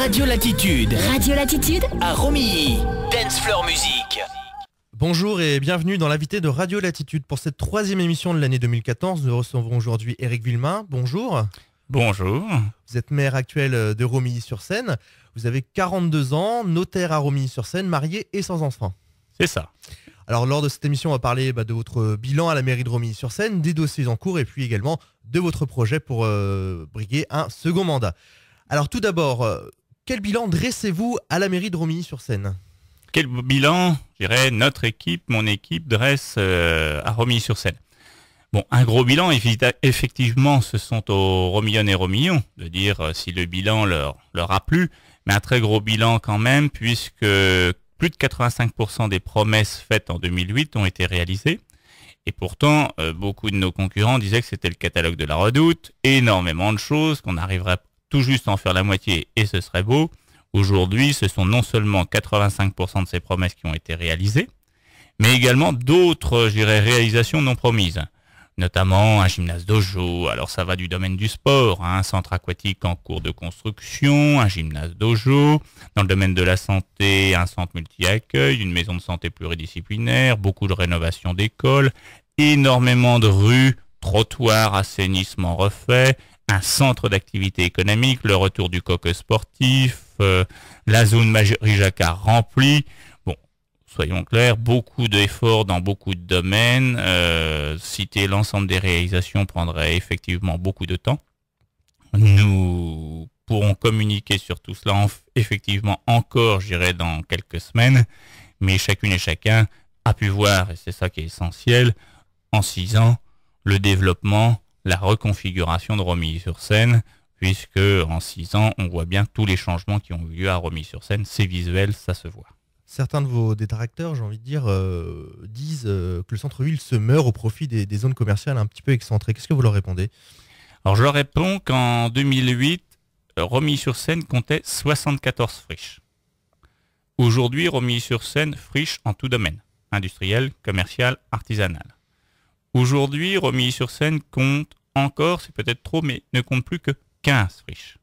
Radio Latitude. Radio Latitude À Romilly. Dance Floor Music. Bonjour et bienvenue dans l'invité de Radio Latitude. Pour cette troisième émission de l'année 2014, nous recevons aujourd'hui Éric Villemain. Bonjour. Bonjour. Vous êtes maire actuel de Romilly-sur-Seine. Vous avez 42 ans, notaire à Romilly-sur-Seine, marié et sans enfant. C'est ça. Alors lors de cette émission, on va parler de votre bilan à la mairie de Romilly-sur-Seine, des dossiers en cours et puis également de votre projet pour briguer un second mandat. Alors tout d'abord, quel bilan dressez-vous à la mairie de Romilly-sur-Seine ? Quel bilan, je dirais, notre équipe, mon équipe dresse à Romilly-sur-Seine. Bon, un gros bilan, effectivement, ce sont aux Romillonnes et Romillons de dire si le bilan leur a plu, mais un très gros bilan quand même, puisque plus de 85% des promesses faites en 2008 ont été réalisées. Et pourtant, beaucoup de nos concurrents disaient que c'était le catalogue de la redoute, énormément de choses, qu'on arriverait tout juste à en faire la moitié et ce serait beau. Aujourd'hui, ce sont non seulement 85% de ces promesses qui ont été réalisées, mais également d'autres, je dirais, réalisations non promises. Notamment un gymnase dojo, alors ça va du domaine du sport, un centre aquatique en cours de construction, un gymnase dojo, dans le domaine de la santé, un centre multi-accueil, une maison de santé pluridisciplinaire, beaucoup de rénovation d'écoles, énormément de rues, trottoirs, assainissement refait, un centre d'activité économique, le retour du coq sportif, la zone Marie-Jacquard remplie. Bon, soyons clairs, beaucoup d'efforts dans beaucoup de domaines. Citer l'ensemble des réalisations prendrait effectivement beaucoup de temps. Nous pourrons communiquer sur tout cela effectivement encore, je dirais, dans quelques semaines. Mais chacune et chacun a pu voir, et c'est ça qui est essentiel, en 6 ans, le développement, la reconfiguration de Romilly-sur-Seine, puisque en 6 ans, on voit bien tous les changements qui ont eu lieu à Romilly-sur-Seine. C'est visuel, ça se voit. Certains de vos détracteurs, j'ai envie de dire, disent que le centre-ville se meurt au profit des zones commerciales un petit peu excentrées. Qu'est-ce que vous leur répondez ? Alors je leur réponds qu'en 2008, Romilly-sur-Seine comptait 74 friches. Aujourd'hui, Romilly-sur-Seine friche en tout domaine, industriel, commercial, artisanal. Aujourd'hui, Romilly-sur-Seine compte encore, c'est peut-être trop, mais ne compte plus que 15 friches.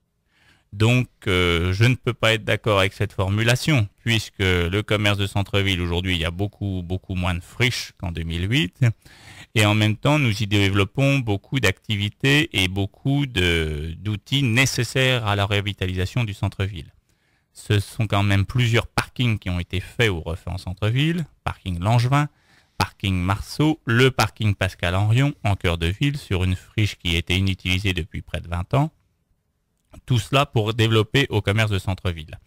Donc, je ne peux pas être d'accord avec cette formulation, puisque le commerce de centre-ville, aujourd'hui, il y a beaucoup moins de friches qu'en 2008. Et en même temps, nous y développons beaucoup d'activités et beaucoup d'outils nécessaires à la revitalisation du centre-ville. Ce sont quand même plusieurs parkings qui ont été faits ou refaits en centre-ville, parking Langevin, parking Marceau, le parking Pascal-Henrion en cœur de ville sur une friche qui était inutilisée depuis près de 20 ans. Tout cela pour développer au commerce de centre-ville.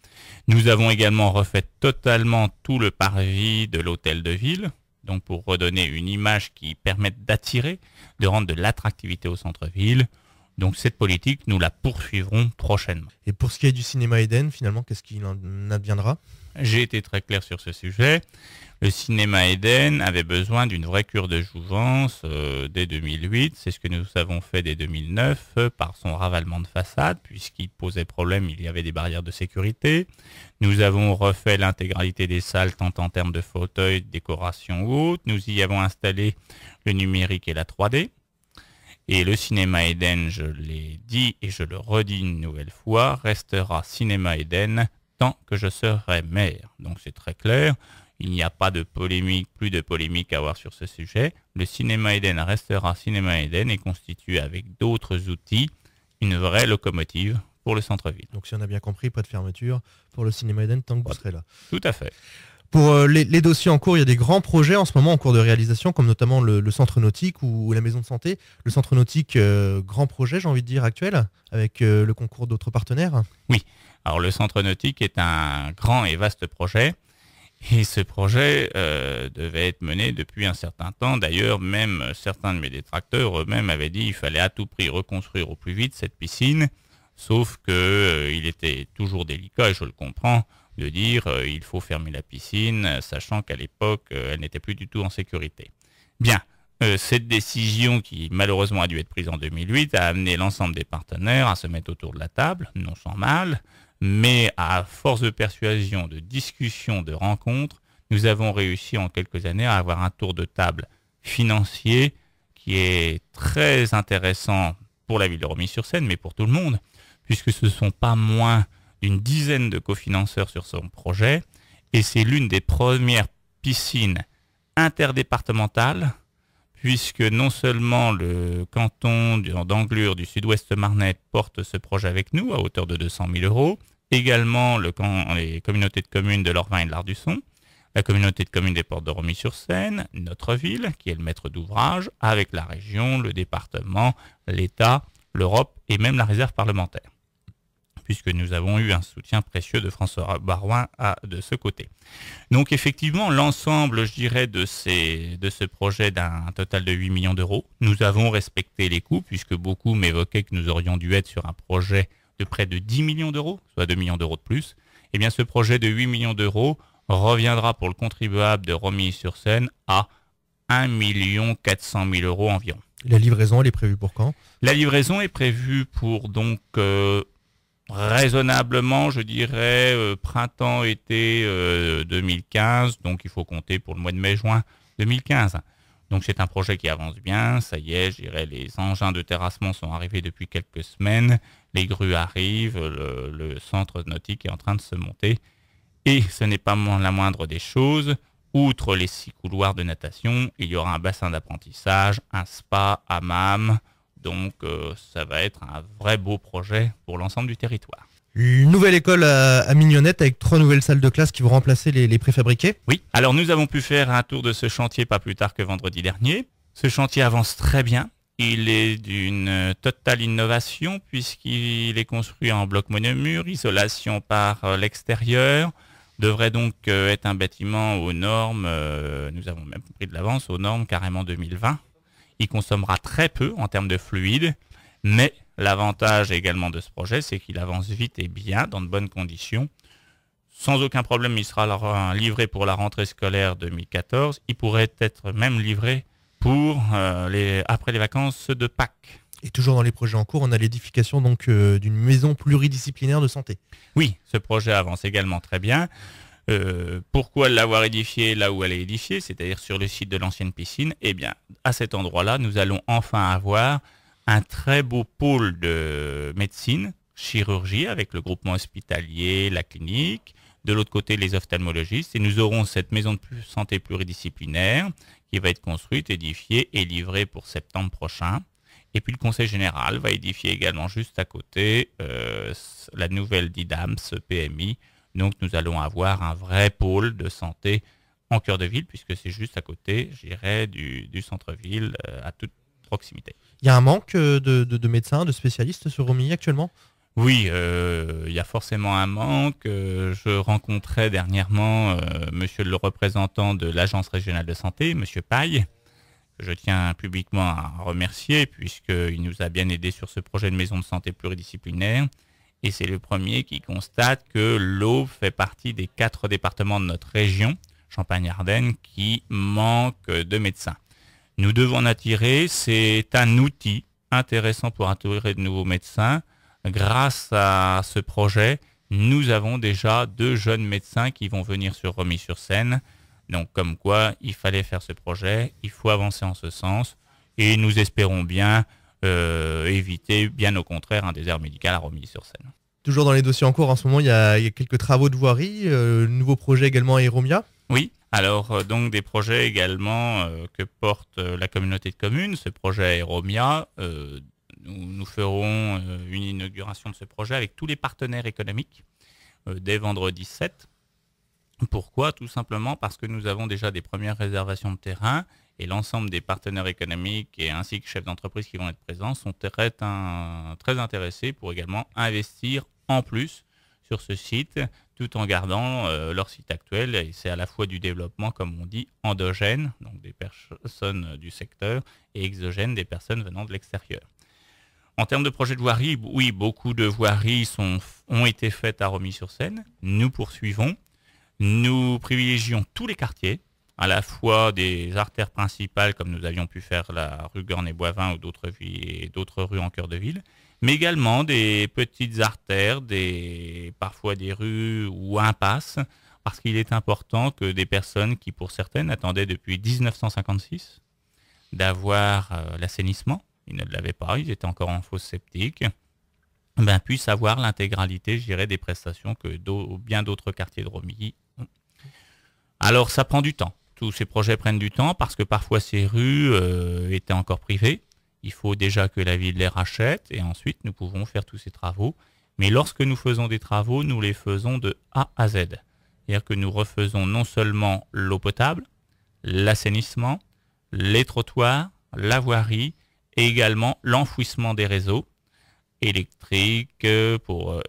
Nous avons également refait totalement tout le parvis de l'hôtel de ville, donc pour redonner une image qui permette d'attirer, de rendre de l'attractivité au centre-ville. Donc cette politique, nous la poursuivrons prochainement. Et pour ce qui est du cinéma Eden, finalement, qu'est-ce qu'il en adviendra ? J'ai été très clair sur ce sujet. Le cinéma Eden avait besoin d'une vraie cure de jouvence dès 2008. C'est ce que nous avons fait dès 2009 par son ravalement de façade, puisqu'il posait problème, il y avait des barrières de sécurité. Nous avons refait l'intégralité des salles, tant en termes de fauteuils, de décoration ou autres. Nous y avons installé le numérique et la 3D. Et le cinéma Eden, je l'ai dit et je le redis une nouvelle fois, restera cinéma Eden tant que je serai maire. Donc c'est très clair, il n'y a pas de polémique, plus de polémique à avoir sur ce sujet. Le cinéma Eden restera cinéma Eden et constitue avec d'autres outils une vraie locomotive pour le centre-ville. Donc si on a bien compris, pas de fermeture pour le cinéma Eden tant que vous serez là. Tout à fait. Pour les dossiers en cours, il y a des grands projets en ce moment en cours de réalisation, comme notamment le centre nautique ou la maison de santé. Le centre nautique, grand projet, j'ai envie de dire, actuel, avec le concours d'autres partenaires. Oui, alors le centre nautique est un grand et vaste projet. Et ce projet devait être mené depuis un certain temps. D'ailleurs, même certains de mes détracteurs eux-mêmes avaient dit qu'il fallait à tout prix reconstruire au plus vite cette piscine, sauf qu'il était toujours délicat, et je le comprends, de dire il faut fermer la piscine, sachant qu'à l'époque, elle n'était plus du tout en sécurité. Bien, cette décision qui malheureusement a dû être prise en 2008 a amené l'ensemble des partenaires à se mettre autour de la table, non sans mal, mais à force de persuasion, de discussion, de rencontres, nous avons réussi en quelques années à avoir un tour de table financier qui est très intéressant pour la ville de Romilly-sur-Seine, mais pour tout le monde, puisque ce ne sont pas moins d'une dizaine de cofinanceurs sur son projet et c'est l'une des premières piscines interdépartementales puisque non seulement le canton d'Anglure du sud-ouest marnais porte ce projet avec nous à hauteur de 200 000 euros, également les communautés de communes de l'Orvin et de l'Ardusson, la communauté de communes des Portes de Romilly-sur-Seine, notre ville, qui est le maître d'ouvrage, avec la région, le département, l'État, l'Europe et même la réserve parlementaire, puisque nous avons eu un soutien précieux de François Baroin de ce côté. Donc effectivement, l'ensemble, je dirais, de ce projet d'un total de 8 millions d'euros, nous avons respecté les coûts, puisque beaucoup m'évoquaient que nous aurions dû être sur un projet de près de 10 millions d'euros, soit 2 millions d'euros de plus. Eh bien, ce projet de 8 millions d'euros reviendra pour le contribuable de Romilly-sur-Seine à 1 400 000 euros environ. La livraison, elle est prévue pour quand? La livraison est prévue pour donc raisonnablement, je dirais, printemps-été 2015. Donc il faut compter pour le mois de mai-juin 2015. Donc c'est un projet qui avance bien. Ça y est, je dirais, les engins de terrassement sont arrivés depuis quelques semaines. Les grues arrivent, le centre nautique est en train de se monter. Et ce n'est pas la moindre des choses. Outre les 6 couloirs de natation, il y aura un bassin d'apprentissage, un spa, hammam. Donc ça va être un vrai beau projet pour l'ensemble du territoire. Une nouvelle école à Mignonnette avec 3 nouvelles salles de classe qui vont remplacer les préfabriqués. Oui, alors nous avons pu faire un tour de ce chantier pas plus tard que vendredi dernier. Ce chantier avance très bien. Il est d'une totale innovation puisqu'il est construit en bloc monomure, isolation par l'extérieur. Devrait donc être un bâtiment aux normes, nous avons même pris de l'avance, aux normes carrément 2020. Il consommera très peu en termes de fluide, mais l'avantage également de ce projet, c'est qu'il avance vite et bien, dans de bonnes conditions. Sans aucun problème, il sera livré pour la rentrée scolaire 2014. Il pourrait être même livré pour après les vacances de Pâques. Et toujours dans les projets en cours, on a l'édification donc d'une maison pluridisciplinaire de santé. Oui, ce projet avance également très bien. Pourquoi l'avoir édifié là où elle est édifiée, c'est-à-dire sur le site de l'ancienne piscine? Eh bien, à cet endroit-là, nous allons enfin avoir un très beau pôle de médecine, chirurgie, avec le groupement hospitalier, la clinique, de l'autre côté les ophtalmologistes, et nous aurons cette maison de santé pluridisciplinaire qui va être construite, édifiée et livrée pour septembre prochain. Et puis le Conseil général va édifier également juste à côté la nouvelle DIDAMS PMI. Donc nous allons avoir un vrai pôle de santé en cœur de ville, puisque c'est juste à côté, je dirais, du centre-ville, à toute proximité. Il y a un manque de médecins, de spécialistes sur Romilly actuellement? Oui, il y a forcément un manque. Je rencontrais dernièrement monsieur le représentant de l'Agence régionale de santé, monsieur Paille. Je tiens publiquement à remercier puisqu'il nous a bien aidé sur ce projet de maison de santé pluridisciplinaire. Et c'est le premier qui constate que l'Aube fait partie des 4 départements de notre région, Champagne-Ardenne, qui manquent de médecins. Nous devons en attirer, c'est un outil intéressant pour attirer de nouveaux médecins. Grâce à ce projet, nous avons déjà 2 jeunes médecins qui vont venir sur Romilly-sur-Seine. Donc comme quoi, il fallait faire ce projet, il faut avancer en ce sens. Et nous espérons bien éviter, bien au contraire, un désert médical à Romilly-sur-Seine. Toujours dans les dossiers en cours en ce moment, il y a quelques travaux de voirie, nouveau projet également à Aéromia. Oui, alors donc des projets également que porte la communauté de communes, ce projet Aéromia. Nous ferons une inauguration de ce projet avec tous les partenaires économiques dès vendredi 7. Pourquoi? Tout simplement parce que nous avons déjà des premières réservations de terrain et l'ensemble des partenaires économiques et ainsi que chefs d'entreprise qui vont être présents sont très intéressés pour également investir en plus sur ce site tout en gardant leur site actuel. Et c'est à la fois du développement, comme on dit, endogène, donc des personnes du secteur, et exogène, des personnes venant de l'extérieur. En termes de projets de voirie, oui, beaucoup de voiries ont été faites à Romilly-sur-Seine. Nous poursuivons. Nous privilégions tous les quartiers, à la fois des artères principales, comme nous avions pu faire la rue Gornet-Boivin ou d'autres rues en cœur de ville, mais également des petites artères, parfois des rues ou impasses, parce qu'il est important que des personnes qui, pour certaines, attendaient depuis 1956 d'avoir l'assainissement, ils ne l'avaient pas, ils étaient encore en fosse septique, puissent avoir l'intégralité, je dirais, des prestations que bien d'autres quartiers de Romilly ont. Alors ça prend du temps. Tous ces projets prennent du temps parce que parfois ces rues étaient encore privées. Il faut déjà que la ville les rachète et ensuite nous pouvons faire tous ces travaux. Mais lorsque nous faisons des travaux, nous les faisons de A à Z. C'est-à-dire que nous refaisons non seulement l'eau potable, l'assainissement, les trottoirs, la voirie et également l'enfouissement des réseaux électriques pour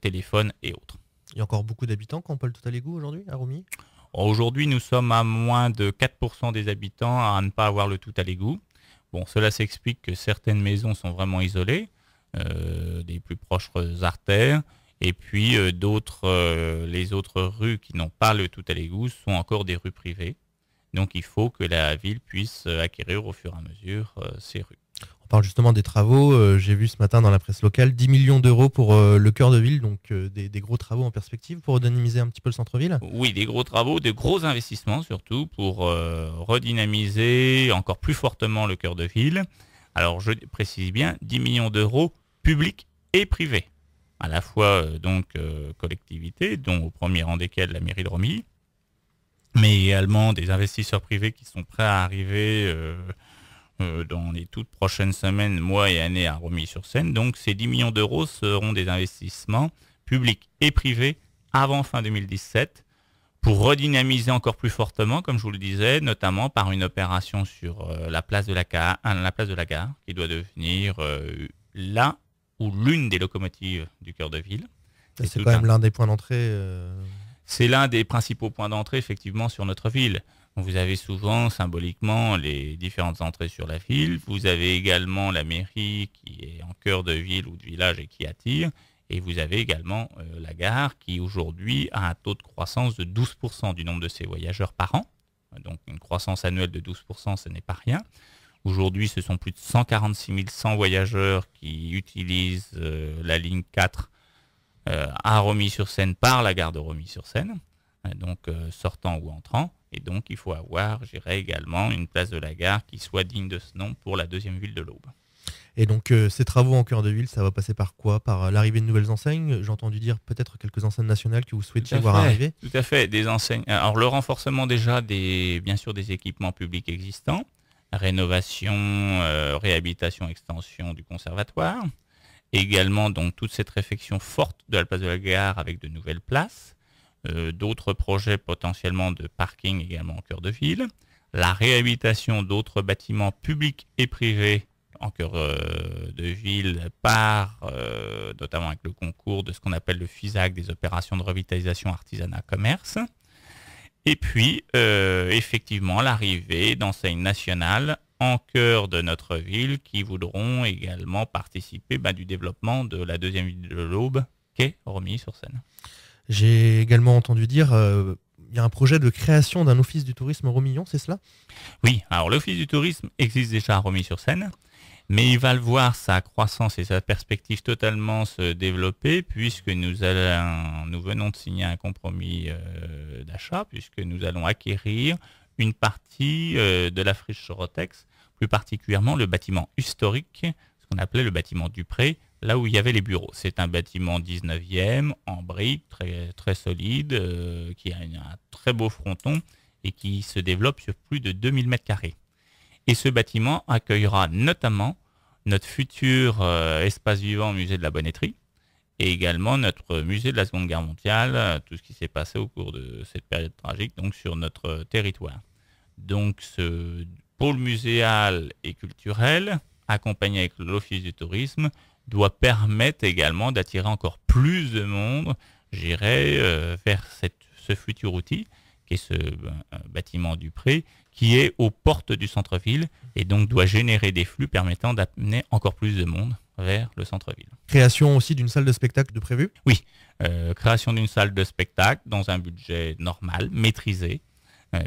téléphones et autres. Il y a encore beaucoup d'habitants qui n'ont pas le total égout aujourd'hui à Romilly? Aujourd'hui, nous sommes à moins de 4% des habitants à ne pas avoir le tout à l'égout. Bon, cela s'explique que certaines maisons sont vraiment isolées, des plus proches artères, et puis les autres rues qui n'ont pas le tout à l'égout sont encore des rues privées. Donc il faut que la ville puisse acquérir au fur et à mesure ces rues. On parle justement des travaux. J'ai vu ce matin dans la presse locale 10 millions d'euros pour le cœur de ville, donc des gros travaux en perspective pour redynamiser un petit peu le centre-ville. Oui, des gros travaux, de gros investissements surtout pour redynamiser encore plus fortement le cœur de ville. Alors je précise bien 10 millions d'euros publics et privés, à la fois collectivités, dont au premier rang desquels la mairie de Romilly, mais également des investisseurs privés qui sont prêts à arriver dans les toutes prochaines semaines, mois et années à Romilly-sur-Seine. Donc ces 10 millions d'euros seront des investissements publics et privés avant fin 2017 pour redynamiser encore plus fortement, comme je vous le disais, notamment par une opération sur la place de la gare, qui doit devenir là ou l'une des locomotives du cœur de ville. C'est quand même l'un des points d'entrée. C'est l'un des principaux points d'entrée, effectivement, sur notre ville. Vous avez souvent, symboliquement, les différentes entrées sur la ville. Vous avez également la mairie qui est en cœur de ville ou de village et qui attire. Et vous avez également la gare qui, aujourd'hui, a un taux de croissance de 12% du nombre de ses voyageurs par an. Donc, une croissance annuelle de 12%, ce n'est pas rien. Aujourd'hui, ce sont plus de 146 100 voyageurs qui utilisent la ligne 4 à Romilly-sur-Seine par la gare de Romilly-sur-Seine, donc sortant ou entrant. Et donc, il faut avoir, je dirais, également une place de la gare qui soit digne de ce nom pour la deuxième ville de l'Aube. Et donc, ces travaux en cœur de ville, ça va passer par quoi? Par l'arrivée de nouvelles enseignes? J'ai entendu dire peut-être quelques enseignes nationales que vous souhaitiez voir arriver. Tout à fait, des enseignes. Alors, le renforcement déjà, bien sûr, des équipements publics existants, rénovation, réhabilitation, extension du conservatoire. Également, donc, toute cette réflexion forte de la place de la gare avec de nouvelles places. D'autres projets potentiellement de parking également en cœur de ville. La réhabilitation d'autres bâtiments publics et privés en cœur de ville notamment avec le concours de ce qu'on appelle le FISAC, des opérations de revitalisation artisanat commerce. Et puis, effectivement, l'arrivée d'enseignes nationales en cœur de notre ville qui voudront également participer du développement de la deuxième ville de l'Aube, qu'est Romilly-sur-Seine. J'ai également entendu dire il y a un projet de création d'un office du tourisme Romillon, c'est cela? Oui, alors l'office du tourisme existe déjà à Romilly-sur-Seine, mais il va le voir sa croissance et sa perspective totalement se développer puisque nous venons de signer un compromis d'achat, puisque nous allons acquérir une partie de la friche Sorotex, plus particulièrement le bâtiment historique, ce qu'on appelait le bâtiment Dupré, là où il y avait les bureaux. C'est un bâtiment 19e, en briques, très, très solide, qui a un très beau fronton et qui se développe sur plus de 2000 m². Et ce bâtiment accueillera notamment notre futur espace vivant musée de la Bonneterie et également notre musée de la Seconde Guerre mondiale, tout ce qui s'est passé au cours de cette période tragique donc sur notre territoire. Donc ce pôle muséal et culturel, accompagné avec l'Office du tourisme, doit permettre également d'attirer encore plus de monde, j'irai vers ce futur outil, qui est ce bâtiment Dupré, qui est aux portes du centre-ville et donc doit générer des flux permettant d'amener encore plus de monde vers le centre-ville. Création aussi d'une salle de spectacle de prévu? Oui, création d'une salle de spectacle dans un budget normal, maîtrisé,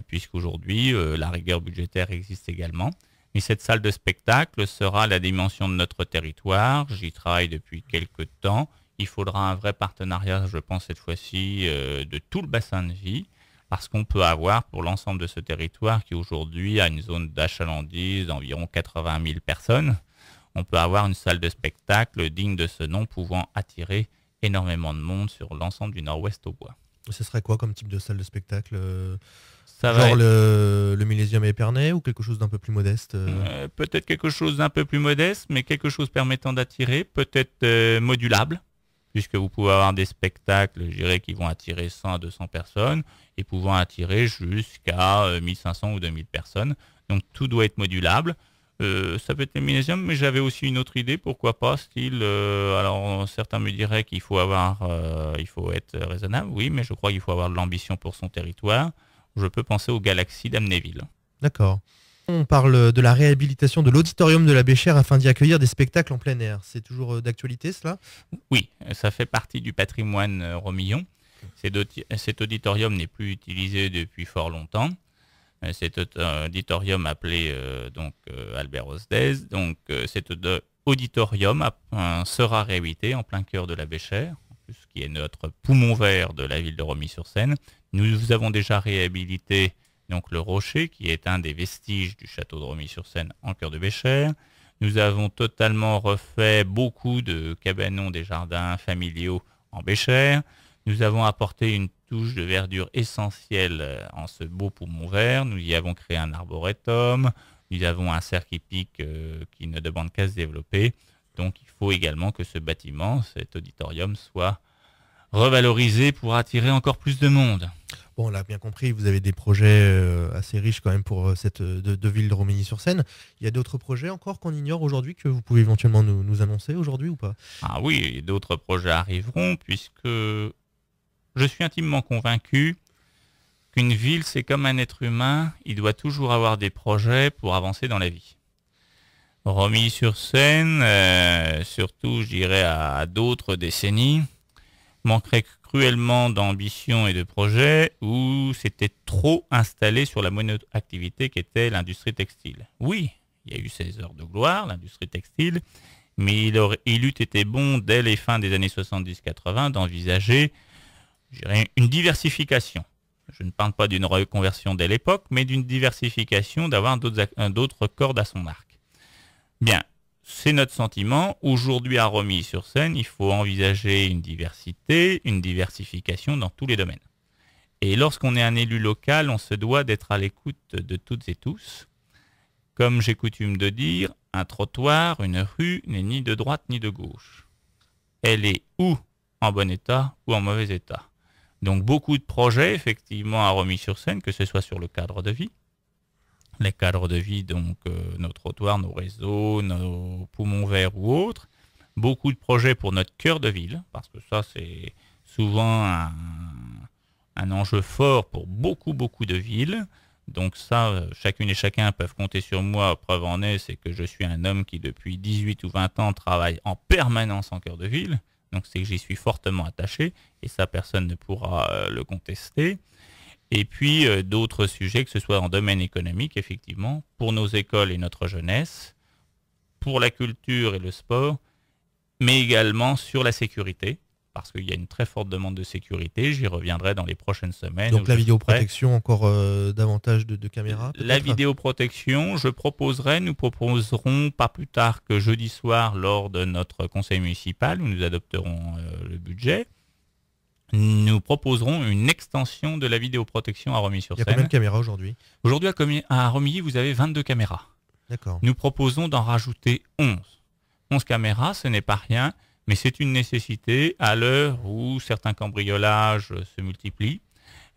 puisqu'aujourd'hui la rigueur budgétaire existe également. Mais cette salle de spectacle sera la dimension de notre territoire. J'y travaille depuis quelques temps. Il faudra un vrai partenariat, je pense, cette fois-ci, de tout le bassin de vie, parce qu'on peut avoir pour l'ensemble de ce territoire qui aujourd'hui a une zone d'achalandise d'environ 80 000 personnes. on peut avoir une salle de spectacle digne de ce nom, pouvant attirer énormément de monde sur l'ensemble du Nord-Ouest au Bois. Ce serait quoi comme type de salle de spectacle Ça va Genre être, le Millésium à Épernay ou quelque chose d'un peu plus modeste peut-être quelque chose d'un peu plus modeste, mais quelque chose permettant d'attirer, peut-être modulable, puisque vous pouvez avoir des spectacles, je dirais, qui vont attirer 100 à 200 personnes et pouvant attirer jusqu'à 1500 ou 2000 personnes. Donc tout doit être modulable. Ça peut être le Millésium, mais j'avais aussi une autre idée, pourquoi pas, style, alors certains me diraient qu'il faut il faut être raisonnable, oui, mais je crois qu'il faut avoir de l'ambition pour son territoire. Je peux penser aux Galaxies d'Amnéville. D'accord. On parle de la réhabilitation de l'auditorium de la Béchère afin d'y accueillir des spectacles en plein air. C'est toujours d'actualité cela? Oui, ça fait partie du patrimoine Romillon. Cet auditorium n'est plus utilisé depuis fort longtemps. Cet auditorium appelé Albert Osdez. Cet auditorium sera réhabilité en plein cœur de la Béchère, ce qui est notre poumon vert de la ville de Romilly-sur-Seine. Nous avons déjà réhabilité donc le rocher, qui est un des vestiges du château de Romilly-sur-Seine en cœur de Béchère. Nous avons totalement refait beaucoup de cabanons des jardins familiaux en Béchère. Nous avons apporté une touche de verdure essentielle en ce beau poumon vert. Nous y avons créé un arboretum. Nous avons un cercle hippique qui ne demande qu'à se développer. Donc il faut également que ce bâtiment, cet auditorium, soit revalorisé pour attirer encore plus de monde. Bon, on l'a bien compris, vous avez des projets assez riches quand même pour cette de ville de Romilly-sur-Seine. Il y a d'autres projets encore qu'on ignore aujourd'hui que vous pouvez éventuellement nous annoncer aujourd'hui ou pas? Ah oui, d'autres projets arriveront puisque je suis intimement convaincu qu'une ville, c'est comme un être humain, il doit toujours avoir des projets pour avancer dans la vie. Romilly-sur-Seine, surtout je dirais à d'autres décennies, manquerait cruellement d'ambition et de projets où c'était trop installé sur la monoactivité qu'était l'industrie textile. Oui, il y a eu 16 heures de gloire, l'industrie textile, mais il eût été bon dès les fins des années 70-80 d'envisager, je dirais, une diversification. Je ne parle pas d'une reconversion dès l'époque, mais d'une diversification, d'avoir d'autres cordes à son arc. Bien, c'est notre sentiment. Aujourd'hui, à Romilly-sur-Seine, il faut envisager une diversité, une diversification dans tous les domaines. Et lorsqu'on est un élu local, on se doit d'être à l'écoute de toutes et tous. Comme j'ai coutume de dire, un trottoir, une rue n'est ni de droite ni de gauche. Elle est ou en bon état ou en mauvais état. Donc beaucoup de projets, effectivement, à Romilly-sur-Seine, que ce soit sur le cadre de vie, les cadres de vie, donc nos trottoirs, nos réseaux, nos poumons verts ou autres. Beaucoup de projets pour notre cœur de ville, parce que ça, c'est souvent un enjeu fort pour beaucoup de villes. Donc ça, chacune et chacun peuvent compter sur moi. Preuve en est, c'est que je suis un homme qui, depuis 18 ou 20 ans, travaille en permanence en cœur de ville. Donc c'est que j'y suis fortement attaché, et ça, personne ne pourra le contester. Et puis d'autres sujets, que ce soit en domaine économique, effectivement, pour nos écoles et notre jeunesse, pour la culture et le sport, mais également sur la sécurité, parce qu'il y a une très forte demande de sécurité. J'y reviendrai dans les prochaines semaines. Donc la vidéoprotection, encore davantage de caméras peut-être? La vidéoprotection, nous proposerons pas plus tard que jeudi soir, lors de notre conseil municipal, où nous adopterons le budget, nous proposerons une extension de la vidéoprotection à Romilly-sur-Seine. Il y a combien de caméras aujourd'hui? Aujourd'hui, à Romilly, vous avez 22 caméras. D'accord. Nous proposons d'en rajouter 11. 11 caméras, ce n'est pas rien, mais c'est une nécessité à l'heure où certains cambriolages se multiplient,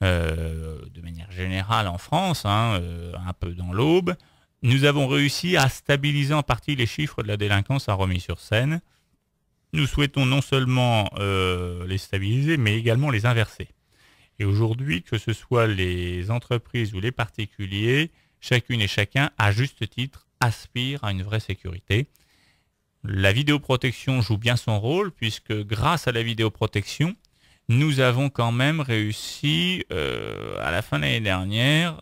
de manière générale en France, un peu dans l'Aube. Nous avons réussi à stabiliser en partie les chiffres de la délinquance à Romilly-sur-Seine. Nous souhaitons non seulement les stabiliser, mais également les inverser. Et aujourd'hui, que ce soit les entreprises ou les particuliers, chacune et chacun, à juste titre, aspire à une vraie sécurité. La vidéoprotection joue bien son rôle, puisque grâce à la vidéoprotection, nous avons quand même réussi, à la fin de l'année dernière,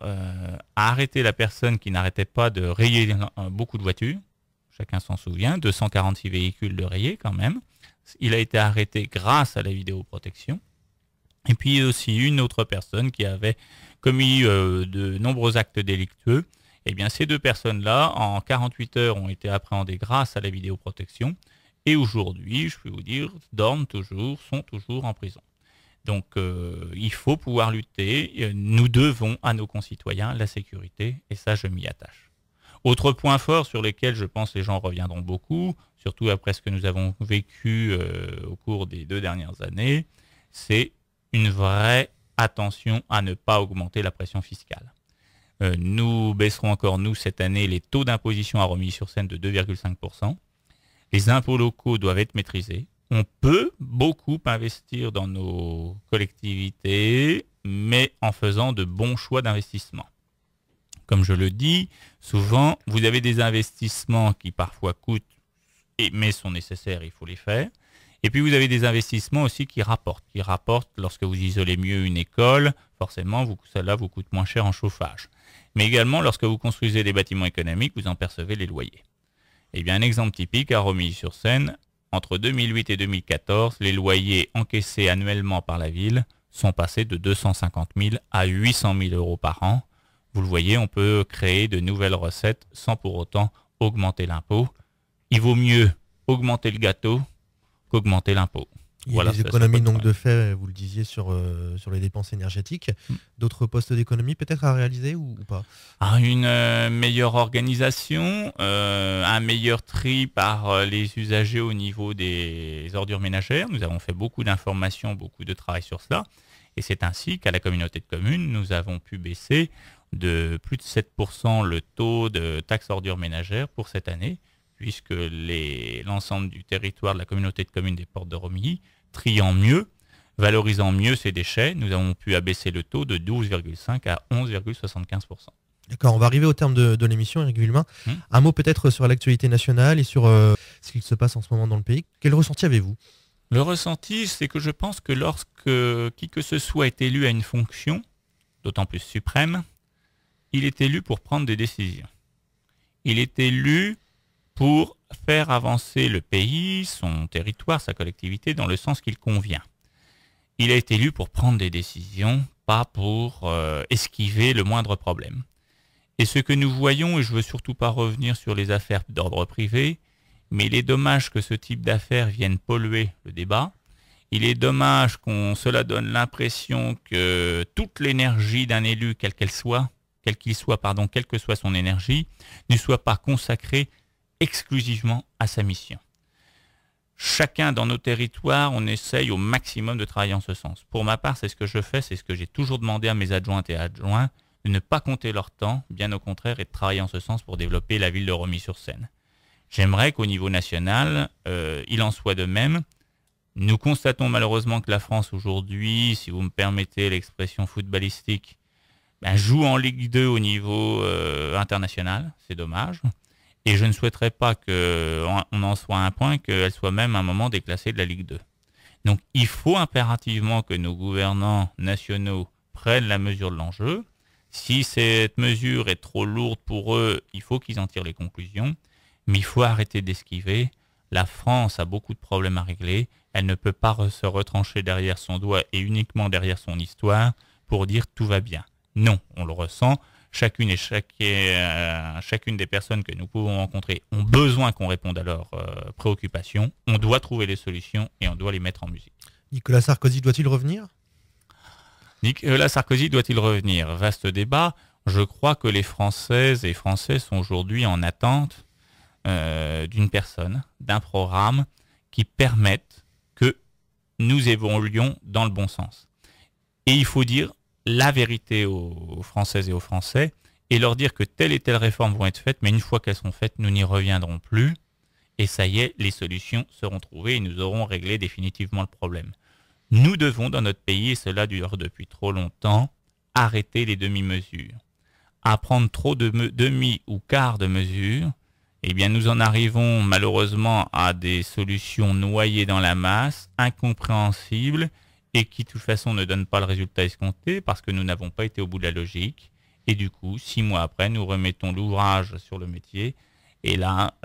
à arrêter la personne qui n'arrêtait pas de rayer beaucoup de voitures. Chacun s'en souvient, 246 véhicules de rayés quand même. Il a été arrêté grâce à la vidéoprotection. Et puis aussi une autre personne qui avait commis de nombreux actes délictueux Eh bien, ces deux personnes-là, en 48 heures, ont été appréhendées grâce à la vidéoprotection. Et aujourd'hui, je peux vous dire, dorment toujours, sont toujours en prison. Donc, il faut pouvoir lutter. Nous devons à nos concitoyens la sécurité, et ça, je m'y attache. Autre point fort sur lequel je pense les gens reviendront beaucoup, surtout après ce que nous avons vécu au cours des 2 dernières années, c'est une vraie attention à ne pas augmenter la pression fiscale. Nous baisserons encore, nous, cette année, les taux d'imposition à Romilly-sur-Seine de 2,5%. Les impôts locaux doivent être maîtrisés. On peut beaucoup investir dans nos collectivités, mais en faisant de bons choix d'investissement. Comme je le dis, souvent, vous avez des investissements qui parfois coûtent, mais sont nécessaires, il faut les faire. Et puis vous avez des investissements aussi qui rapportent. Lorsque vous isolez mieux une école, forcément, celle-là vous coûte moins cher en chauffage. Mais également, lorsque vous construisez des bâtiments économiques, vous en percevez les loyers. Eh bien, un exemple typique à Romilly-sur-Seine, entre 2008 et 2014, les loyers encaissés annuellement par la ville sont passés de 250 000 à 800 000 euros par an. Vous le voyez, on peut créer de nouvelles recettes sans pour autant augmenter l'impôt. Il vaut mieux augmenter le gâteau qu'augmenter l'impôt. Il y a des économies donc de fait, vous le disiez, sur les dépenses énergétiques. D'autres postes d'économie peut-être à réaliser ou pas? Une meilleure organisation, un meilleur tri par les usagers au niveau des ordures ménagères. Nous avons fait beaucoup d'informations, beaucoup de travail sur cela. Et c'est ainsi qu'à la communauté de communes, nous avons pu baisser de plus de 7% le taux de taxe ordures ménagères pour cette année, puisque l'ensemble du territoire de la communauté de communes des Portes de Romilly, triant mieux, valorisant mieux ses déchets, nous avons pu abaisser le taux de 12,5 à 11,75%. D'accord, on va arriver au terme de l'émission, Éric Villemain. Un mot peut-être sur l'actualité nationale et sur ce qu'il se passe en ce moment dans le pays. Quel ressenti avez-vous? Le ressenti, c'est que je pense que lorsque qui que ce soit est élu à une fonction, d'autant plus suprême, il est élu pour prendre des décisions. Il est élu pour faire avancer le pays, son territoire, sa collectivité, dans le sens qu'il convient. Il a été élu pour prendre des décisions, pas pour esquiver le moindre problème. Et ce que nous voyons, et je ne veux surtout pas revenir sur les affaires d'ordre privé, mais il est dommage que ce type d'affaires vienne polluer le débat. Il est dommage cela donne l'impression que toute l'énergie d'un élu, quelle que soit son énergie, ne soit pas consacrée exclusivement à sa mission. Chacun dans nos territoires, on essaye au maximum de travailler en ce sens. Pour ma part, c'est ce que je fais, c'est ce que j'ai toujours demandé à mes adjointes et adjoints, de ne pas compter leur temps, bien au contraire, et de travailler en ce sens pour développer la ville de Romilly-sur-Seine. J'aimerais qu'au niveau national, il en soit de même. Nous constatons malheureusement que la France aujourd'hui, si vous me permettez l'expression footballistique, joue en Ligue 2 au niveau international. C'est dommage. Et je ne souhaiterais pas qu'on en soit à un point qu'elle soit même à un moment déclassée de la Ligue 2. Donc il faut impérativement que nos gouvernants nationaux prennent la mesure de l'enjeu. Si cette mesure est trop lourde pour eux, il faut qu'ils en tirent les conclusions. Mais il faut arrêter d'esquiver. La France a beaucoup de problèmes à régler. Elle ne peut pas se retrancher derrière son doigt et uniquement derrière son histoire pour dire tout va bien. Non, on le ressent. Chacune des personnes que nous pouvons rencontrer ont besoin qu'on réponde à leurs préoccupations. On doit trouver les solutions et on doit les mettre en musique. Nicolas Sarkozy doit-il revenir? Nicolas Sarkozy doit-il revenir? Vaste débat. Je crois que les Françaises et Français sont aujourd'hui en attente d'une personne, d'un programme qui permette que nous évoluions dans le bon sens. Et il faut dire la vérité aux Françaises et aux Français et leur dire que telle et telle réforme vont être faites, mais une fois qu'elles sont faites, nous n'y reviendrons plus. Et ça y est, les solutions seront trouvées et nous aurons réglé définitivement le problème. Nous devons, dans notre pays, et cela dure depuis trop longtemps, arrêter les demi-mesures. À prendre trop de demi ou quart de mesures, eh bien nous en arrivons malheureusement à des solutions noyées dans la masse, incompréhensibles, et qui de toute façon ne donnent pas le résultat escompté parce que nous n'avons pas été au bout de la logique. Et du coup, 6 mois après, nous remettons l'ouvrage sur le métier. Et là,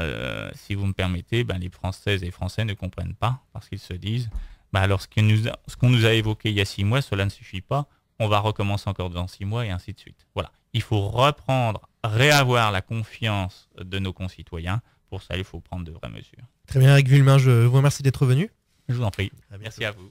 si vous me permettez, les Françaises et Français ne comprennent pas parce qu'ils se disent alors ce qu'on nous a évoqué il y a 6 mois, cela ne suffit pas. on va recommencer encore dans 6 mois et ainsi de suite. Voilà. Il faut réavoir la confiance de nos concitoyens. Pour ça, il faut prendre de vraies mesures. Très bien, Eric Villemain, je vous remercie d'être venu. Je vous en prie. À bientôt. Merci à vous.